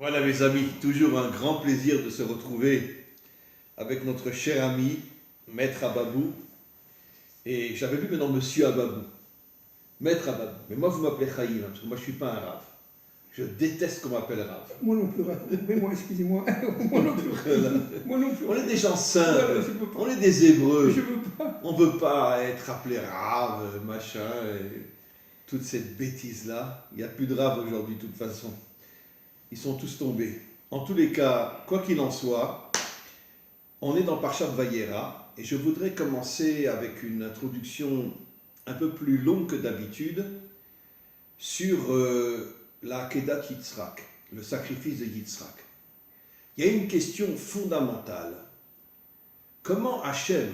Voilà mes amis, toujours un grand plaisir de se retrouver avec notre cher ami, Maître Ababou. Et j'avais vu maintenant Monsieur Ababou, Maître Ababou. Mais moi vous m'appelez Chaïm, parce que moi je ne suis pas un rave. Je déteste qu'on m'appelle rave. Moi non plus, moi excusez-moi. Moi non plus. Moi non plus. On est des gens simples, Voilà, je peux pas. on est des hébreux. Je veux pas. On ne veut pas être appelé rave, machin, et toute cette bêtise-là. Il n'y a plus de rave aujourd'hui de toute façon. Ils sont tous tombés. En tous les cas, quoi qu'il en soit, on est dans Parshat Vayera et je voudrais commencer avec une introduction un peu plus longue que d'habitude sur la Akedat Yitzhak, le sacrifice de Yitzhak. Il y a une question fondamentale. Comment Hachem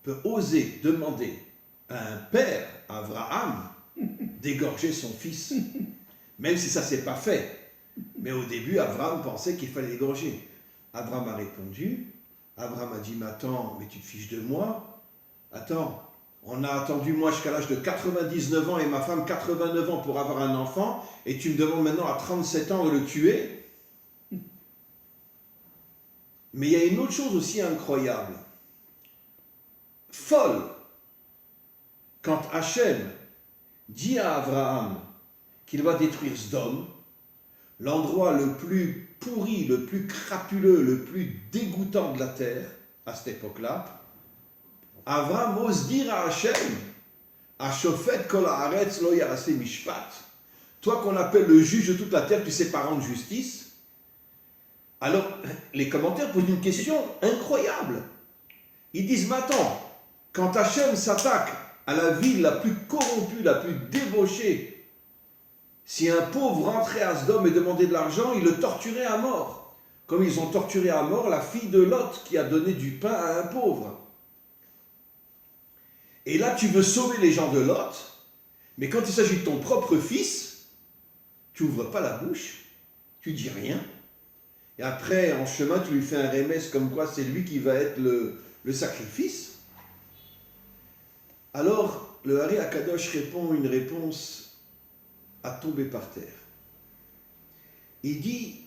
peut oser demander à un père, Abraham, d'égorger son fils, même si ça ne s'est pas fait? Mais au début, Abraham pensait qu'il fallait l'égorger. Abraham a répondu. Abraham a dit, mais attends, mais tu te fiches de moi? Attends, on a attendu moi jusqu'à l'âge de 99 ans et ma femme 89 ans pour avoir un enfant, et tu me demandes maintenant à 37 ans de le tuer? Mais il y a une autre chose aussi incroyable, folle. Quand Hachem dit à Abraham qu'il va détruire Sdom, l'endroit le plus pourri, le plus crapuleux, le plus dégoûtant de la terre, à cette époque-là, Abraham ose dire à Hachem, Ashofet kol haaretz lo ya'aseh mishpat, toi qu'on appelle le juge de toute la terre, tu sais pas rendre justice? Alors, les commentaires posent une question incroyable. Ils disent, mais attends, quand Hachem s'attaque à la ville la plus corrompue, la plus débauchée, si un pauvre rentrait à Sdom et demandait de l'argent, ils le torturaient à mort. Comme ils ont torturé à mort la fille de Lot qui a donné du pain à un pauvre. Et là, tu veux sauver les gens de Lot, mais quand il s'agit de ton propre fils, tu n'ouvres pas la bouche, tu dis rien. Et après, en chemin, tu lui fais un remède comme quoi c'est lui qui va être le sacrifice. Alors, le Hari Akadosh répond une réponse à tomber par terre. Il dit,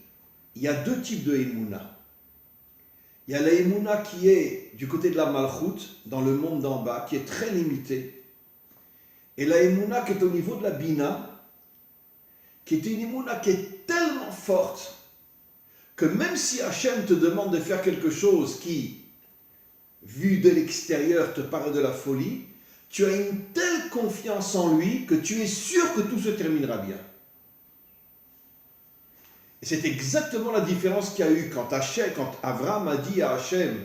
il y a deux types de Emouna. Il y a la Emouna qui est du côté de la Malchut, dans le monde d'en bas, qui est très limitée. Et la Emouna qui est au niveau de la Bina, qui est une Emouna qui est tellement forte, que même si Hachem te demande de faire quelque chose qui, vu de l'extérieur, te paraît de la folie, tu as une telle confiance en lui que tu es sûr que tout se terminera bien. Et c'est exactement la différence qu'il y a eu quand Abraham a dit à Hachem,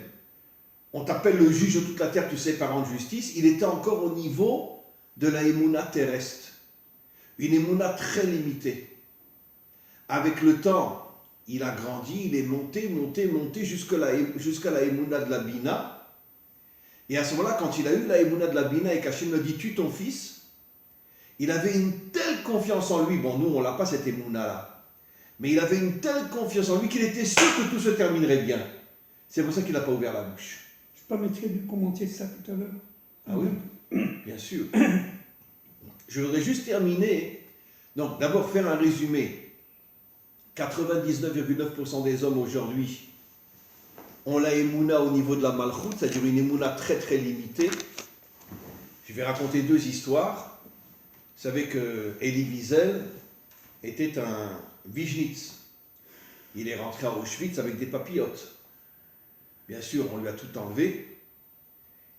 on t'appelle le juge de toute la terre, tu sais pas rendre justice, il était encore au niveau de la Emouna terrestre. Une Emouna très limitée. Avec le temps, il a grandi, il est monté jusqu'à la Emouna de la Bina. Et à ce moment-là, quand il a eu la Emouna de la Bina et qu'Hachem lui a dit « tue ton fils », il avait une telle confiance en lui, bon nous on n'a pas cette Emouna-là, mais il avait une telle confiance en lui qu'il était sûr que tout se terminerait bien. C'est pour ça qu'il n'a pas ouvert la bouche. Je permettrai de commenter ça tout à l'heure. Ah oui, bien sûr. Je voudrais juste terminer, donc d'abord faire un résumé. 99,9% des hommes aujourd'hui ont la Emouna au niveau de la Malchut, c'est-à-dire une Emouna très très limitée. Je vais raconter deux histoires. Vous savez que Elie Wiesel était un Vijnitz. Il est rentré à Auschwitz avec des papillotes. Bien sûr, on lui a tout enlevé.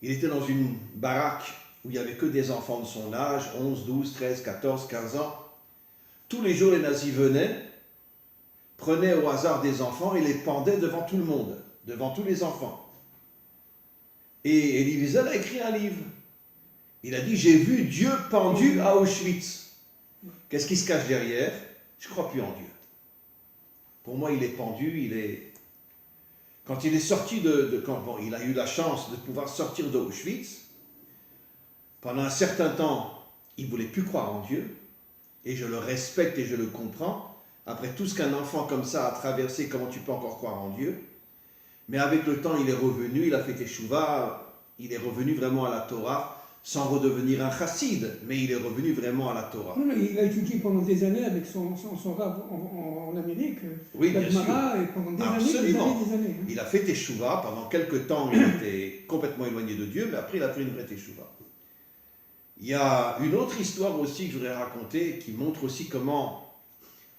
Il était dans une baraque où il n'y avait que des enfants de son âge, 11, 12, 13, 14, 15 ans. Tous les jours, les nazis venaient, prenaient au hasard des enfants et les pendaient devant tout le monde, devant tous les enfants. Et Elie Wiesel a écrit un livre. Il a dit, j'ai vu Dieu pendu à Auschwitz. Qu'est-ce qui se cache derrière? Je ne crois plus en Dieu. Pour moi, il est pendu, Quand il est sorti il a eu la chance de pouvoir sortir d'Auschwitz, pendant un certain temps, il ne voulait plus croire en Dieu, et je le respecte et je le comprends. Après tout ce qu'un enfant comme ça a traversé, comment tu peux encore croire en Dieu? Mais avec le temps, il est revenu, il a fait teshuva, il est revenu vraiment à la Torah, sans redevenir un chassid, mais il est revenu vraiment à la Torah. Non, il a étudié pendant des années avec son rab en Amérique, Oui, la bien sûr. Gemara, et pendant des Absolument. années, des années. Hein. Il a fait teshuva, pendant quelques temps il était complètement éloigné de Dieu, mais après il a fait une vraie teshuva. Il y a une autre histoire aussi que je voudrais raconter, qui montre aussi comment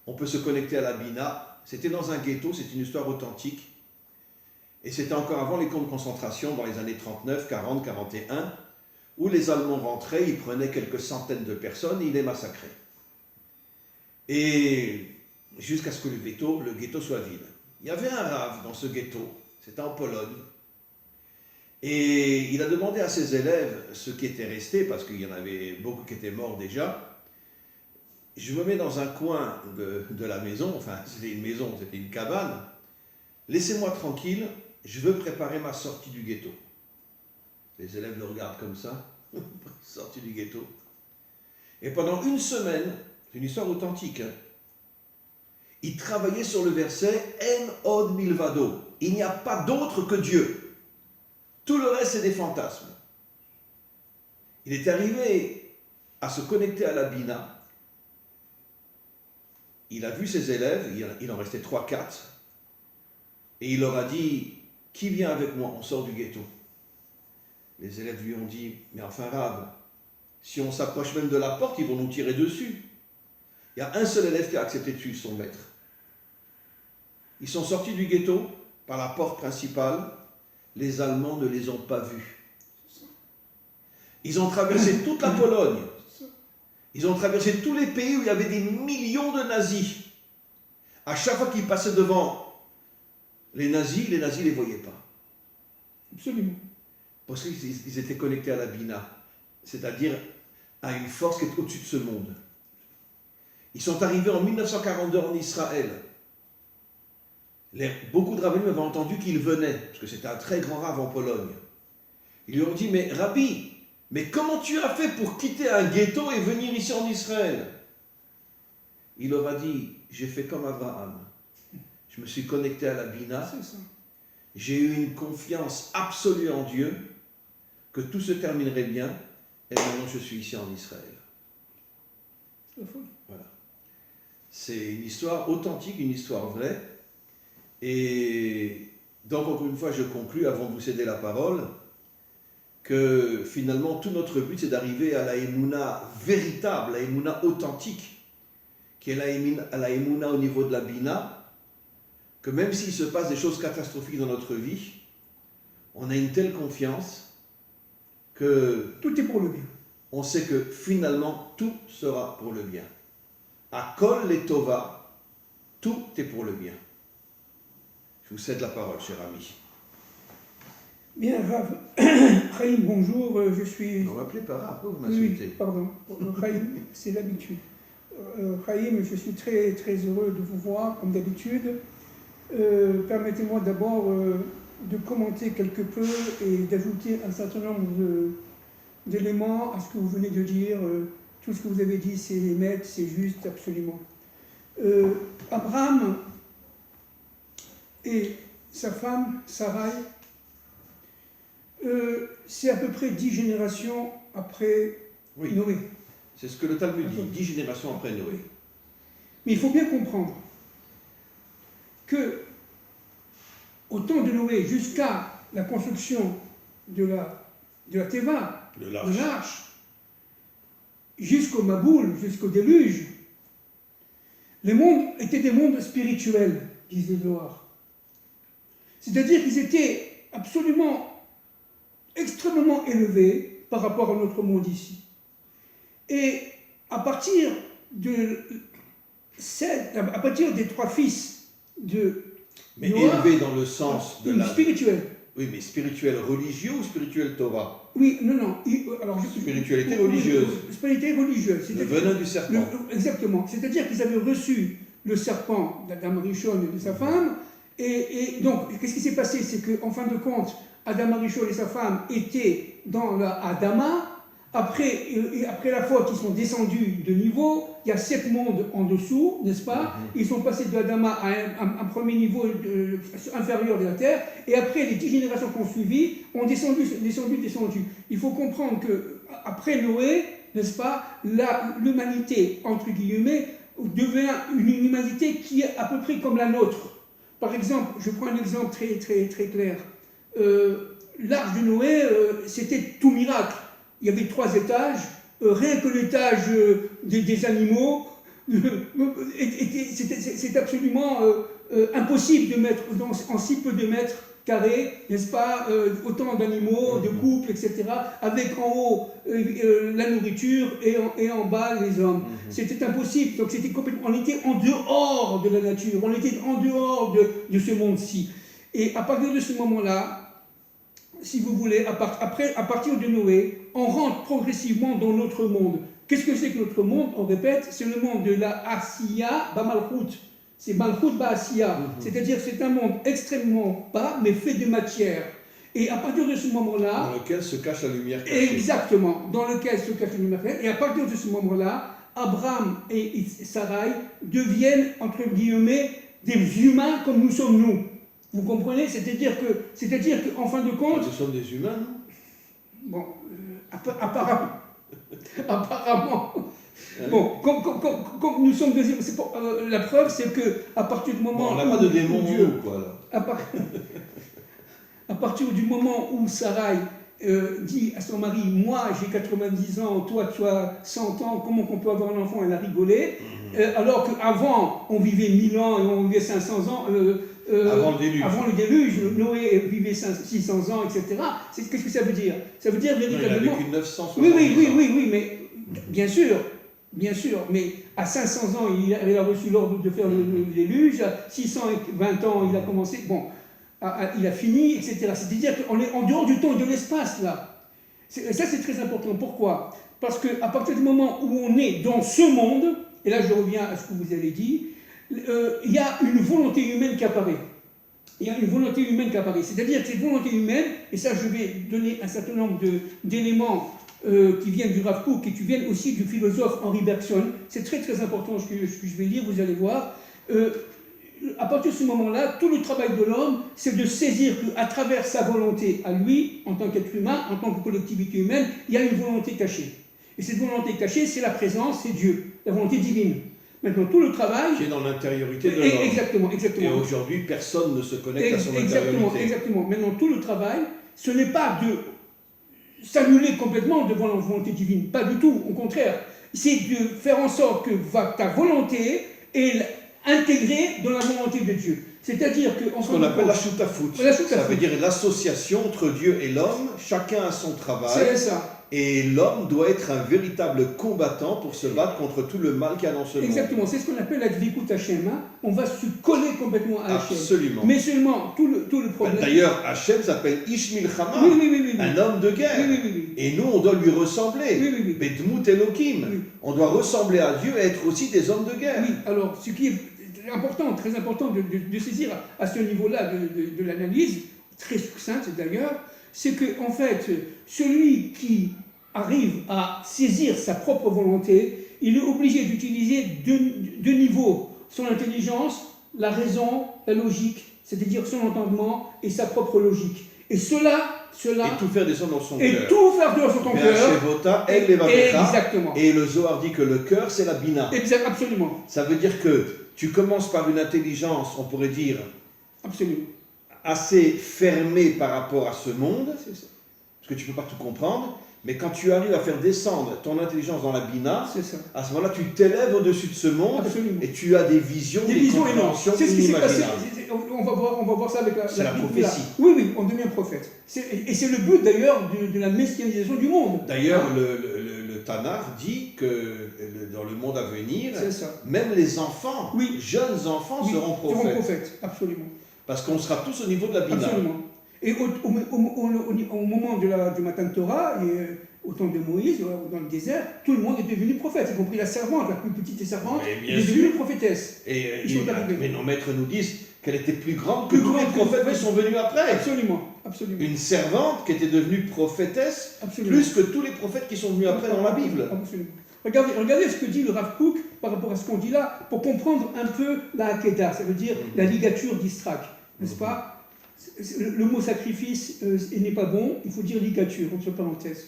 on peut se connecter à la Bina. C'était dans un ghetto, c'est une histoire authentique, et c'était encore avant les camps de concentration, dans les années 39, 40, 41, où les Allemands rentraient, ils prenaient quelques centaines de personnes et ils les massacraient. Et jusqu'à ce que le ghetto soit vide. Il y avait un rave dans ce ghetto, c'était en Pologne, et il a demandé à ses élèves, ceux qui étaient restés, parce qu'il y en avait beaucoup qui étaient morts déjà, je me mets dans un coin de la maison, enfin c'était une maison, c'était une cabane, laissez-moi tranquille, je veux préparer ma sortie du ghetto. Les élèves le regardent comme ça, sortie du ghetto. Et pendant une semaine, c'est une histoire authentique, hein, il travaillait sur le verset En od milvado. Il n'y a pas d'autre que Dieu. Tout le reste, c'est des fantasmes. Il est arrivé à se connecter à la Bina. Il a vu ses élèves, il en restait 3-4, et il leur a dit, qui vient avec moi, on sort du ghetto. Les élèves lui ont dit, mais enfin Rab, si on s'approche même de la porte, ils vont nous tirer dessus. Il y a un seul élève qui a accepté de suivre son maître. Ils sont sortis du ghetto par la porte principale. Les Allemands ne les ont pas vus. Ils ont traversé toute la Pologne. Ils ont traversé tous les pays où il y avait des millions de nazis. À chaque fois qu'ils passaient devant les nazis ne les voyaient pas. Absolument. Parce qu'ils étaient connectés à la Bina, c'est-à-dire à une force qui est au-dessus de ce monde. Ils sont arrivés en 1942 en Israël. Beaucoup de rabbins avaient entendu qu'il venait, parce que c'était un très grand rave en Pologne. Ils lui ont dit, mais Rabbi, mais comment tu as fait pour quitter un ghetto et venir ici en Israël? Il leur a dit, j'ai fait comme Abraham. Je me suis connecté à la Bina. J'ai eu une confiance absolue en Dieu, que tout se terminerait bien, et maintenant je suis ici en Israël. Voilà. C'est une histoire authentique, une histoire vraie. Et donc, encore une fois, je conclus, avant de vous céder la parole, que finalement, tout notre but, c'est d'arriver à la Emouna véritable, la Emouna authentique, qui est la Emouna au niveau de la Bina, que même s'il se passe des choses catastrophiques dans notre vie, on a une telle confiance que tout est pour le bien. On sait que finalement, tout sera pour le bien. À Kol les Tova, tout est pour le bien. Je vous cède la parole, cher ami. Bien, Rav. Chaim, bonjour, je suis... On m'appelait par Rav, vous m'insultez. Oui, pardon. Chaim, c'est l'habitude. Chaim, je suis très, très heureux de vous voir, comme d'habitude. Permettez-moi d'abord de commenter quelque peu et d'ajouter un certain nombre d'éléments à ce que vous venez de dire. Tout ce que vous avez dit, c'est net, c'est juste, absolument. Abraham et sa femme, Sarai, c'est à peu près 10 générations après Noé. C'est ce que le Talmud dit, 10 générations après Noé. Mais il faut bien comprendre que au temps de Noé, jusqu'à la construction de la Teva, de l'arche, jusqu'au Maboul, jusqu'au déluge, les mondes étaient des mondes spirituels, disait Zohar. C'est-à-dire qu'ils étaient absolument, extrêmement élevés par rapport à notre monde ici. Et à partir des 3 fils de mais Noah, élevé dans le sens de la... spirituel. Oui, mais spirituel religieux ou spirituel Torah? Oui, non. Alors, spiritualité religieuse. Spiritualité religieuse. Le venin du serpent. Exactement. C'est-à-dire qu'ils avaient reçu le serpent d'Adam Rishon et de sa femme. Et donc, qu'est-ce qui s'est passé? C'est qu'en fin de compte, Adam Rishon et sa femme étaient dans la Adama. Après la faute, ils sont descendus de niveau. Il y a 7 mondes en dessous, n'est-ce pas? Ils sont passés de l'Adama à un premier niveau inférieur de la terre. Et après, les 10 générations qui ont suivi ont descendu. Il faut comprendre que après Noé, n'est-ce pas, l'humanité, entre guillemets, devient une humanité qui est à peu près comme la nôtre. Par exemple, je prends un exemple très clair. L'arche de Noé, c'était tout miracle. Il y avait 3 étages, rien que l'étage des animaux, c'est absolument impossible de mettre en si peu de mètres carrés, n'est-ce pas, autant d'animaux, de couples, etc., avec en haut la nourriture et en bas les hommes. C'était impossible, donc on était en dehors de la nature, on était en dehors de ce monde-ci. Et à partir de ce moment-là, si vous voulez, à partir de Noé, on rentre progressivement dans notre monde. Qu'est-ce que c'est que notre monde? On répète, c'est le monde de la Asiya Bamalchut. C'est Malchut Ba'asiya. C'est-à-dire c'est un monde extrêmement bas, mais fait de matière. Et à partir de ce moment-là... Dans lequel se cache la lumière cachée. Exactement, dans lequel se cache la lumière cachée. Et à partir de ce moment-là, Abraham et Sarai deviennent, entre guillemets, des humains comme nous sommes nous. Vous comprenez? C'est-à-dire qu'en fin de compte... Nous sommes des humains, non? Bon, apparemment. Apparemment. Bon, comme nous sommes deuxième, la preuve, c'est qu'à partir du moment on n'a pas de démon Dieu, quoi, là. À partir du moment où Sarai dit à son mari, moi j'ai 90 ans, toi tu as 100 ans, comment qu'on peut avoir un enfant? Elle a rigolé. Alors qu'avant, on vivait 1000 ans et on vivait 500 ans. Avant le déluge, Noé vivait 600 ans, etc. Qu'est-ce que ça veut dire? Ça veut dire véritablement... Il a vécu 960 oui, mais bien sûr, mais à 500 ans, il a reçu l'ordre de faire le déluge, à 620 ans, il a commencé, il a fini, etc. C'est-à-dire qu'on est en dehors du temps et de l'espace, là. Ça, c'est très important. Pourquoi? Parce qu'à partir du moment où on est dans ce monde, et là je reviens à ce que vous avez dit, il y a une volonté humaine qui apparaît. C'est-à-dire que cette volonté humaine, et ça je vais donner un certain nombre d'éléments qui viennent du Rav Kook et qui viennent aussi du philosophe Henri Bergson. C'est très important ce que je vais dire, vous allez voir. À partir de ce moment-là, tout le travail de l'homme, c'est de saisir qu'à travers sa volonté à lui, en tant qu'être humain, en tant que collectivité humaine, il y a une volonté cachée. Et cette volonté cachée, c'est la présence, c'est Dieu, la volonté divine. Maintenant, tout le travail... Qui est dans l'intériorité de l'homme. Exactement. Et aujourd'hui, personne ne se connecte à son intériorité. Exactement. Maintenant, tout le travail, ce n'est pas de s'annuler complètement devant la volonté divine. Pas du tout, au contraire. C'est de faire en sorte que ta volonté est intégrée dans la volonté de Dieu. C'est-à-dire que... Ce qu'on appelle la shutafut. Ça veut dire l'association entre Dieu et l'homme, chacun a son travail. C'est ça. Et l'homme doit être un véritable combattant pour se battre contre tout le mal qu'il y a dans ce monde. Exactement, c'est ce qu'on appelle la dvikut Hachem. On va se coller complètement à Hachem. Absolument. Mais seulement, tout le problème... D'ailleurs, Hachem s'appelle Ish Milchama, un homme de guerre. Et nous, on doit lui ressembler. Bedmut Elohim. On doit ressembler à Dieu et être aussi des hommes de guerre. Oui, alors, ce qui est important, très important de saisir à ce niveau-là de l'analyse, très succincte d'ailleurs, c'est que, en fait, celui qui arrive à saisir sa propre volonté, il est obligé d'utiliser deux niveaux, son intelligence, la raison, la logique, c'est-à-dire son entendement et sa propre logique. Et cela... Et tout faire descendre dans son cœur. Et tout faire descendre dans son cœur. Exactement. Et le Zohar dit que le cœur, c'est la bina. Absolument. Ça veut dire que tu commences par une intelligence, on pourrait dire... Absolument. Assez fermé par rapport à ce monde, parce que tu ne peux pas tout comprendre, mais quand tu arrives à faire descendre ton intelligence dans la bina, à ce moment-là, tu t'élèves au-dessus de ce monde. Absolument. Et tu as des visions, des compréhensions inimaginables. On va voir ça avec la prophétie. Oui, on devient prophète. Et c'est le but d'ailleurs de la messianisation du monde. D'ailleurs, le Tanar dit que dans le monde à venir, même les enfants, jeunes enfants seront prophètes. Absolument. Parce qu'on sera tous au niveau de la Bina. Absolument. Et au moment du Matan Torah, et au temps de Moïse, dans le désert, tout le monde est devenu prophète, y compris la servante, la plus petite servante, est devenue prophétesse. Mais nos maîtres nous disent qu'elle était plus grande que tous les prophètes qui sont venus après. Absolument. Une servante qui était devenue prophétesse, plus que tous les prophètes qui sont venus après dans la Bible. Absolument. Regardez ce que dit le Rav Kook par rapport à ce qu'on dit là, pour comprendre un peu la Hakeda, ça veut dire la ligature d'Istrak, n'est-ce pas? Le mot sacrifice n'est pas bon, il faut dire ligature, entre parenthèses.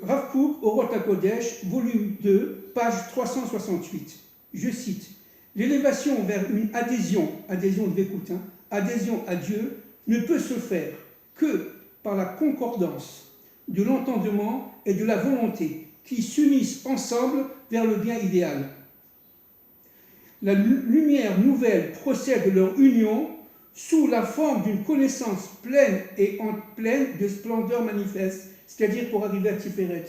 Rav Kook, Orot HaKodesh, volume 2, page 368. Je cite, l'élévation vers une adhésion de l'écoute, adhésion à Dieu, ne peut se faire que par la concordance de l'entendement et de la volonté qui s'unissent ensemble vers le bien idéal. La lumière nouvelle procède de leur union sous la forme d'une connaissance pleine et en pleine de splendeur manifeste, c'est-à-dire pour arriver à Tiferet.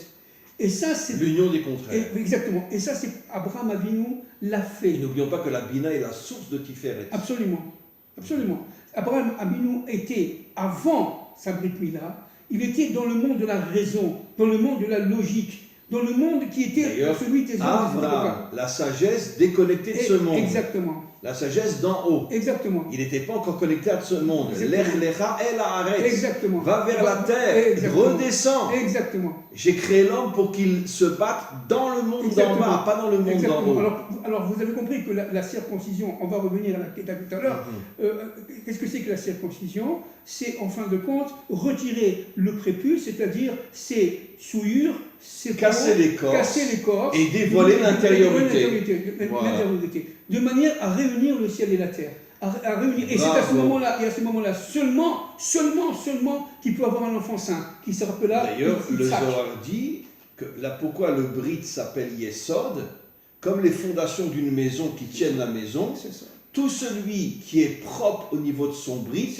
Et ça, c'est l'union des contraires. Exactement. Et ça, c'est Abraham Avinu l'a fait. Et n'oublions pas que la Bina est la source de Tiferet. Absolument. Absolument. Abraham Avinu était, avant sa Brit Mila, il était dans le monde de la raison, dans le monde de la logique, dans le monde qui était celui des hommes. Abraham, la sagesse déconnectée de ce monde. Exactement. La sagesse d'en haut. Exactement. Il n'était pas encore connecté à ce monde. L'Echlecha El Haaretz. Exactement. Va vers la terre. Exactement. Redescend. Exactement. J'ai créé l'homme pour qu'il se batte dans le monde d'en bas, pas dans le monde d'en haut. Alors, vous avez compris que la circoncision, on va revenir à la Kéta tout à l'heure. Qu'est-ce que c'est que la circoncision? C'est, en fin de compte, retirer le prépuce, c'est-à-dire ses souillures, ses casser les corps et dévoiler l'intériorité. Voilà. De manière à réunir le ciel et la terre. À réunir. Et c'est à ce moment-là, seulement qu'il peut avoir un enfant saint, qui se rappellera. D'ailleurs, le Zohar dit que pourquoi le Brit s'appelle Yesod, comme les fondations d'une maison qui tiennent la maison, tout celui qui est propre au niveau de son Brit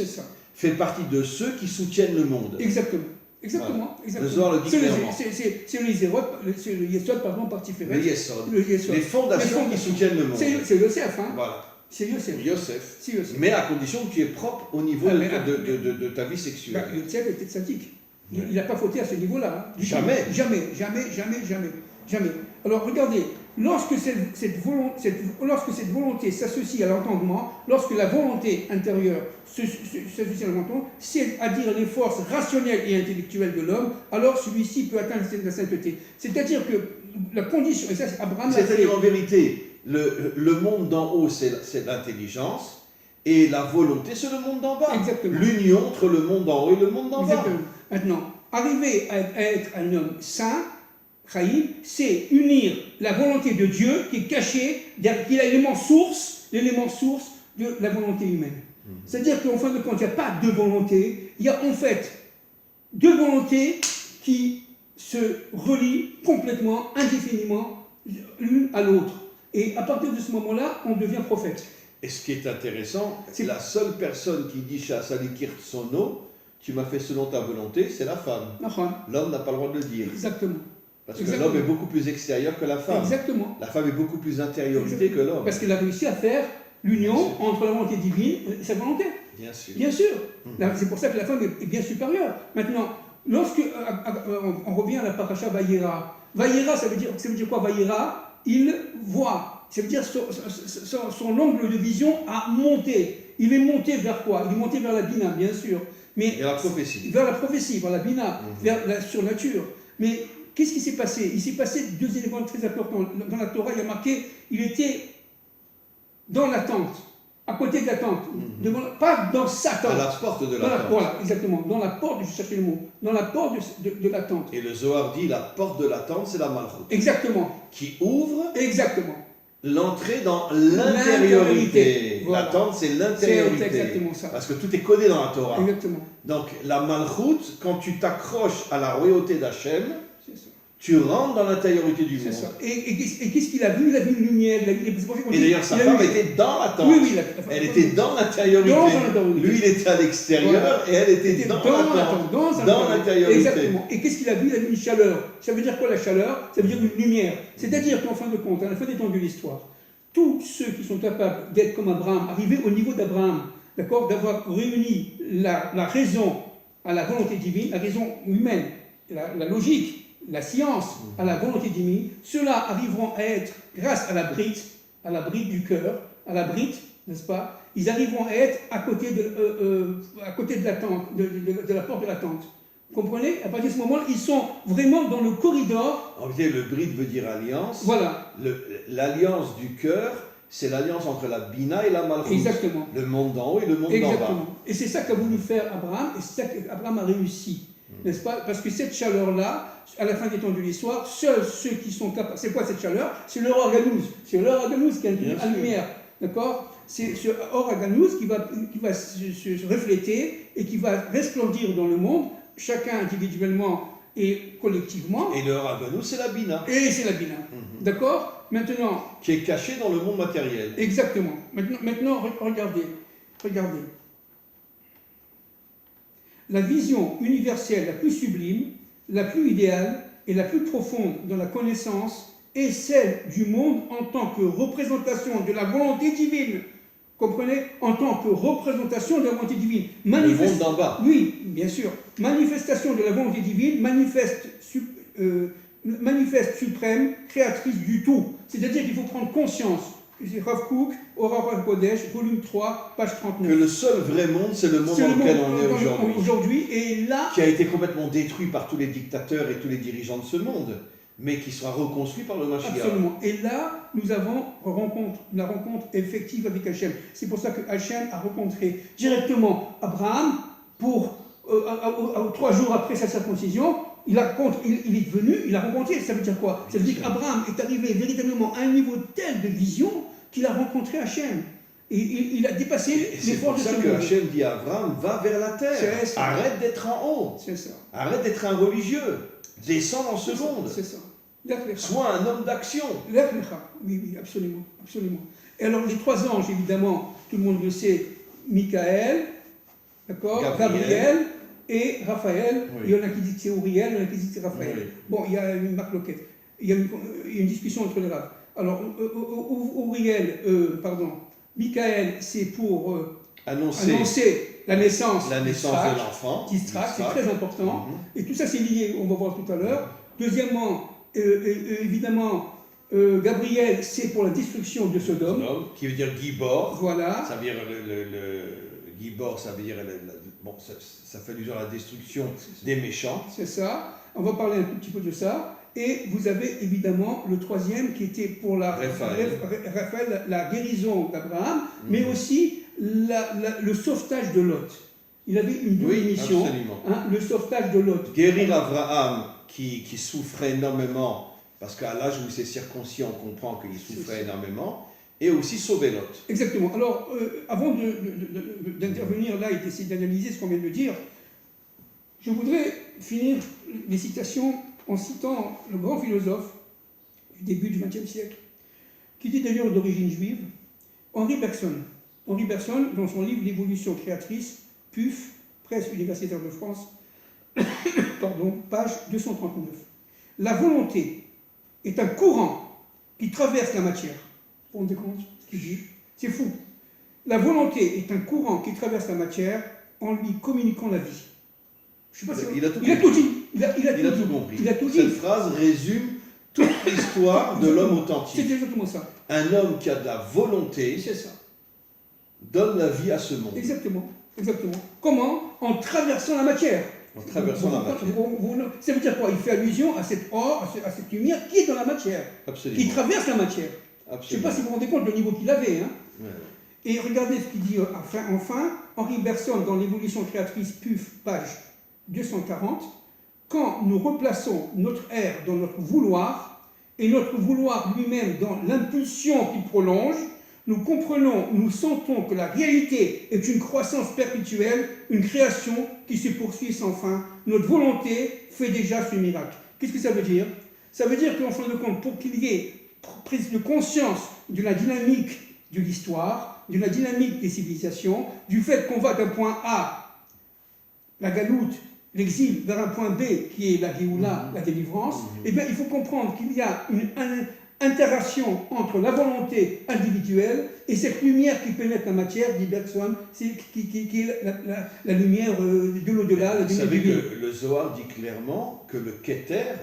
fait partie de ceux qui soutiennent le monde. Exactement. Exactement. Le Zohar le dit clairement. C'est le Yesod, pardon, par Tiferet. Le Yesod. Les fondations qui soutiennent le monde. C'est Yosef, hein. Voilà. C'est Yosef. Mais à condition que tu es propre au niveau de ta vie sexuelle. Yosef était sadique. Il n'a pas fauté à ce niveau-là. Hein. Jamais. Alors regardez, lorsque cette volonté s'associe à l'entendement, lorsque la volonté intérieure s'associe à l'entendement, c'est-à-dire les forces rationnelles et intellectuelles de l'homme, alors celui-ci peut atteindre la sainteté. C'est-à-dire que la condition, et ça c'est Abraham. C'est-à-dire en vérité, le monde d'en haut c'est l'intelligence, et la volonté c'est le monde d'en bas. Exactement. L'union entre le monde d'en haut et le monde d'en bas. Maintenant, arriver à être un homme saint, Chaim, c'est unir la volonté de Dieu qui est cachée, qui est l'élément source de la volonté humaine. C'est-à-dire qu'en fin de compte, il n'y a pas deux volontés, il y a en fait deux volontés qui se relient complètement, indéfiniment, l'une à l'autre. Et à partir de ce moment-là, on devient prophète. Et ce qui est intéressant, c'est la seule personne qui dit Shah Salikir Sono, tu m'as fait selon ta volonté, c'est la femme. L'homme n'a pas le droit de le dire. Exactement. Parce que l'homme est beaucoup plus extérieur que la femme. Exactement. La femme est beaucoup plus intériorité que l'homme. Parce qu'elle a réussi à faire l'union entre la volonté divine et sa volonté. Bien sûr. Bien sûr. C'est pour ça que la femme est bien supérieure. Maintenant, lorsque on revient à la paracha Vayera. Vayera, ça veut dire quoi Vayera? Il voit. Ça veut dire son angle de vision a monté. Il est monté vers quoi? Il est monté vers la Bina, bien sûr. Mais vers la prophétie. Vers la prophétie, vers la Bina, vers la surnature. Mais qu'est-ce qui s'est passé? Il s'est passé deux éléments très importants. Dans la Torah, il y a marqué, il était dans la tente, à côté de la tente, pas dans sa tente. À la porte de la tente. Voilà, exactement. Dans la porte, je cherchais le mot, dans la porte de la tente. Et le Zohar dit, la porte de la tente, c'est la Malchut. Exactement. Qui ouvre l'entrée dans l'intériorité. Voilà. La tente, c'est l'intériorité. C'est exactement ça. Parce que tout est codé dans la Torah. Exactement. Donc, la Malchut, quand tu t'accroches à la royauté d'Hachem, tu rentres dans l'intériorité du monde. C'est ça. Et qu'est-ce qu'il a vu? Il a vu une lumière. Et d'ailleurs, sa femme était dans la tente. Oui, elle était dans l'intériorité. Lui, il était à l'extérieur et elle était dans la tente. Dans l'intériorité. Exactement. Et qu'est-ce qu'il a vu? Il a vu une chaleur. Ça veut dire quoi la chaleur? Ça veut dire une lumière. C'est-à-dire qu'en fin de compte, à la fin des temps de l'histoire, tous ceux qui sont capables d'être comme Abraham, arriver au niveau d'Abraham, d'accord, d'avoir réuni la raison à la volonté divine, la raison humaine, la logique, la science à la volonté divine, ceux-là arriveront à être, grâce à la bride du cœur, à la bride, n'est-ce pas? Ils arriveront à être à côté de la tente, de la porte de la tente. Vous comprenez? À partir de ce moment-là, ils sont vraiment dans le corridor. En fait, le bride veut dire alliance. Voilà. L'alliance du cœur, c'est l'alliance entre la Bina et la Malchut. Exactement. Le monde d'en haut et le monde d'en bas. Exactement. Et c'est ça qu'a voulu faire Abraham, et c'est ça qu'Abraham a réussi. n'est-ce pas? Parce que cette chaleur-là, à la fin des temps de l'histoire, seuls ceux qui sont capables... C'est quoi cette chaleur? C'est le Oraganos. C'est le Oraganos qui a la lumière, d'accord? C'est ce Oraganos qui va se refléter et qui va resplendir dans le monde, chacun individuellement et collectivement. Et le Oraganos, c'est la Bina. Et c'est la Bina, d'accord? Maintenant... Qui est caché dans le monde matériel. Exactement. Maintenant regardez. La vision universelle la plus sublime, la plus idéale et la plus profonde dans la connaissance est celle du monde en tant que représentation de la volonté divine. Comprenez? En tant que représentation de la volonté divine. Le monde d'en bas. Oui, bien sûr. Manifestation de la volonté divine, manifeste suprême, créatrice du tout. C'est-à-dire qu'il faut prendre conscience. C'est Rav Kook, Orah Kodesh, volume 3, page 39. Que le seul vrai monde, c'est le monde dans lequel on est aujourd'hui. Et là... Qui a été complètement détruit par tous les dictateurs et tous les dirigeants de ce monde, mais qui sera reconstruit par le Mashiach. Absolument. Et là, nous avons la rencontre effective avec Hachem. C'est pour ça que Hachem a rencontré directement Abraham pour, 3 jours après sa circoncision. Il est venu, il a rencontré. Ça veut dire quoi? Ça veut dire qu'Abraham est arrivé véritablement à un niveau tel de vision qu'il a rencontré Hachem. Et il a dépassé les forces de ce monde. C'est pour ça que Hachem dit à Abraham, va vers la terre. Arrête d'être en haut. C'est ça. Arrête d'être un religieux. Descends dans ce monde. C'est ça. Sois un homme d'action. Oui, absolument, absolument. Et alors les 3 anges, évidemment, tout le monde le sait, Michael, d'accord, Gabriel et Raphaël. Oui. Il y en a qui disent que c'est Uriel, il y en a qui disent que c'est Raphaël. Oui. Bon, il y a une marque loquette. Il y a une discussion entre les raves. Alors, Michael, c'est pour annoncer la naissance de l'enfant. D'Israël, c'est très important. Et tout ça, c'est lié, on va voir tout à l'heure. Deuxièmement, évidemment, Gabriel, c'est pour la destruction de Sodome. Qui veut dire Gibor. Voilà. Ça veut dire Gibor, ça veut dire ça fait allusion à la destruction des méchants. C'est ça. On va parler un tout petit peu de ça. Et vous avez évidemment le 3e qui était pour Raphaël, la guérison d'Abraham, mais aussi le sauvetage de Lot. Il avait une double mission, le sauvetage de Lot. Guérir Abraham qui souffrait énormément, parce qu'à l'âge où il s'est circoncis, on comprend qu'il souffrait énormément, et aussi sauver Lot. Exactement. Alors, avant d'intervenir là et d'essayer d'analyser ce qu'on vient de dire, je voudrais finir les citations en citant le grand philosophe du début du XXe siècle, qui était d'ailleurs d'origine juive, Henri Bergson. Henri Bergson, dans son livre L'évolution créatrice, PUF, Presse universitaire de France, page 239. La volonté est un courant qui traverse la matière. Vous vous rendez compte ce qu'il dit? C'est fou. La volonté est un courant qui traverse la matière en lui communiquant la vie. Je sais pas si il a tout dit. Il a tout compris. Il a tout dit. Cette phrase résume toute l'histoire de l'homme authentique. C'est exactement ça. Un homme qui a de la volonté donne la vie à ce monde. Exactement. Comment? En traversant la matière. En traversant la matière. Ça veut dire quoi? Il fait allusion à cette or, à cette lumière qui est dans la matière. Absolument. Qui traverse la matière. Absolument. Je ne sais pas si vous vous rendez compte du niveau qu'il avait. Hein. Ouais. Et regardez ce qu'il dit enfin, Henri Bergson dans l'évolution créatrice PUF, page 240, quand nous replaçons notre être dans notre vouloir, et notre vouloir lui-même dans l'impulsion qui prolonge, nous comprenons, nous sentons que la réalité est une croissance perpétuelle, une création qui se poursuit sans fin. Notre volonté fait déjà ce miracle. Qu'est-ce que ça veut dire? Ça veut dire qu'en fin de compte, pour qu'il y ait prise de conscience de la dynamique de l'histoire, de la dynamique des civilisations, du fait qu'on va d'un point A, la galoute, l'exil, vers un point B, qui est la Géoula, la délivrance, eh bien, il faut comprendre qu'il y a une interaction entre la volonté individuelle et cette lumière qui pénètre la matière, dit Bergson, qui est la lumière de l'au-delà, la lumière. Vous savez que le Zohar dit clairement que le Keter,